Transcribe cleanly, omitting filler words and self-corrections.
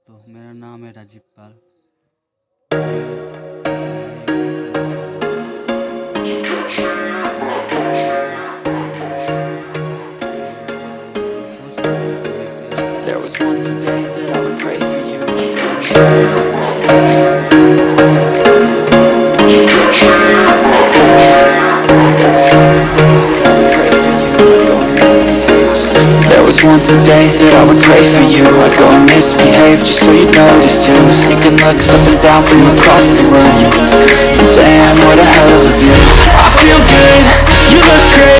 दोस्तों, मेरा नाम है राजीव पाल। There was once a day that I would pray for you. There was once a day that I would pray for you. I'd go and misbehave just so you'd notice too. Sneaking looks up and down from across the room. Damn, what a hell of a view. I feel good, you look great.